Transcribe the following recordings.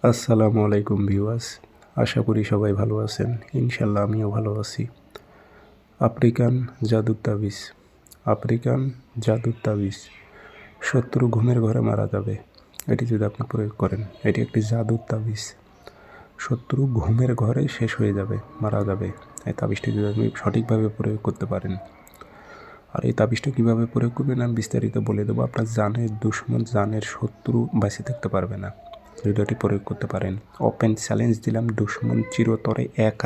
আসসালামু আলাইকুম ভিউয়ার্স, আশা করি সবাই ভালো আছেন। ইনশাল্লাহ আমিও ভালো আছি। আফ্রিকান জাদুর তাবিজ। আফ্রিকান জাদুর তাবিজ। শত্রু ঘুমের ঘরে মারা যাবে এটি যদি আপনি প্রয়োগ করেন। এটি একটি জাদুর তাবিজ। শত্রু ঘুমের ঘরে শেষ হয়ে যাবে, মারা যাবে। এই তাবিজটি যদি আপনি সঠিকভাবে প্রয়োগ করতে পারেন। আর এই তাবিজটা কীভাবে প্রয়োগ করবেন আমি বিস্তারিত বলে দেবো। আপনার জানের দুশ্মন, জানের শত্রু বেঁচে থাকতে পারবে না ভিডিওটি প্রয়োগ করতে পারেন। ওপেন চ্যালেঞ্জ দিলাম, দুশ্মন চিরতরে এক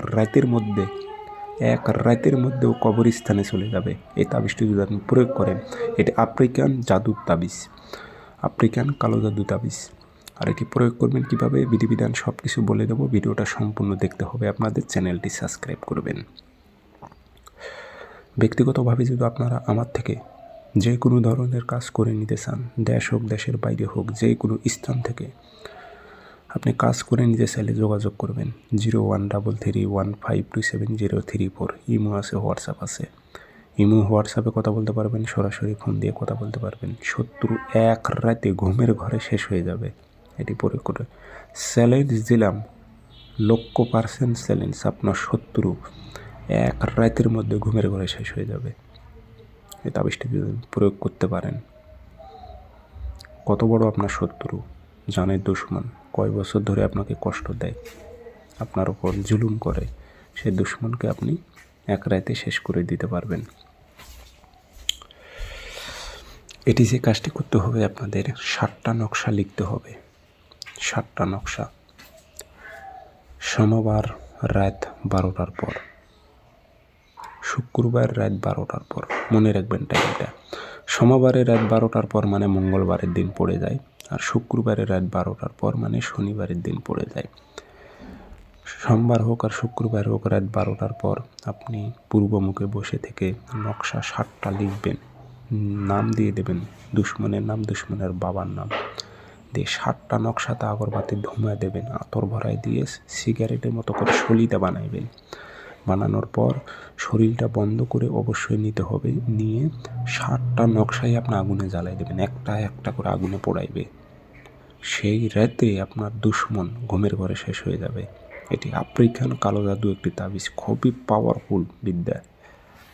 রাতের মধ্যেও কবরস্থানে চলে যাবে এই তাবিজটি যদি আপনি প্রয়োগ করেন। এটি আফ্রিকান জাদুর তাবিজ, আফ্রিকান কালো জাদু তাবিজ। আর এটি প্রয়োগ করবেন কীভাবে, বিধিবিধান সব কিছু বলে দেবো। ভিডিওটা সম্পূর্ণ দেখতে হবে, আপনাদের চ্যানেলটি সাবস্ক্রাইব করবেন। ব্যক্তিগতভাবে যদি আপনারা আমার থেকে যে কোনো ধরনের কাজ করে নিতে চান, দেশ হোক দেশের বাইরে হোক, যে কোনো স্থান থেকে আপনি কাজ করে নিতে চাইলে যোগাযোগ করবেন 0133152704। ইমো আছে, হোয়াটসঅ্যাপ আছে। ইমো হোয়াটসঅ্যাপে কথা বলতে পারবেন, সরাসরি ফোন দিয়ে কথা বলতে পারবেন। শত্রু এক রাতে ঘুমের ঘরে শেষ হয়ে যাবে এটি প্রয়োগ করে। চ্যালেঞ্জ দিলাম, 100% চ্যালেঞ্জ। আপনার শত্রু এক রাতের মধ্যে ঘুমের ঘরে শেষ হয়ে যাবে এই তাবিজটি যদি প্রয়োগ করতে পারেন। কত বড় আপনার শত্রু, জানের দুশ্মন, কয় বছর ধরে আপনাকে কষ্ট দেয়, আপনার ওপর জুলুম করে, সেই দুশ্মনকে আপনি এক রাতে শেষ করে দিতে পারবেন। এটি যে কাজটি করতে হবে, আপনাদের 7টা নকশা লিখতে হবে। 7টা নকশা। সোমবার রাত 12টার পর, শুক্রবার রাত 12টার পর। মনে রাখবেন টাইমটা। সোমবারের রাত 12টার পর মানে মঙ্গলবারের দিন পড়ে যায়, আর শুক্রবারের রাত 12টার পর মানে শনিবারের দিন পড়ে যায়। সোমবার হোক আর শুক্রবার হোক, রাত 12টার পর আপনি পূর্বমুখে বসে থেকে নকশা 7টা লিখবেন, নাম দিয়ে দেবেন, দুশ্মনের নাম, দুশ্মনের বাবার নাম দিয়ে 7টা নকশাতে আগরবাতি ধুমা দেবেন, আতর ভরায় দিয়ে সিগারেটের মতো করে সলিতা বানাইবেন। বানানোর পর শরীরটা বন্ধ করে অবশ্যই নিতে হবে। নিয়ে 7টা নকশাই আপনি আগুনে জ্বালাই দেবেন, একটা একটা করে আগুনে পোড়াইবে। সেই রাতে আপনার দুশ্মন ঘুমের ঘরে শেষ হয়ে যাবে। এটি আফ্রিকান কালো জাদু একটি তাবিজ, খুবই পাওয়ারফুল বিদ্যা।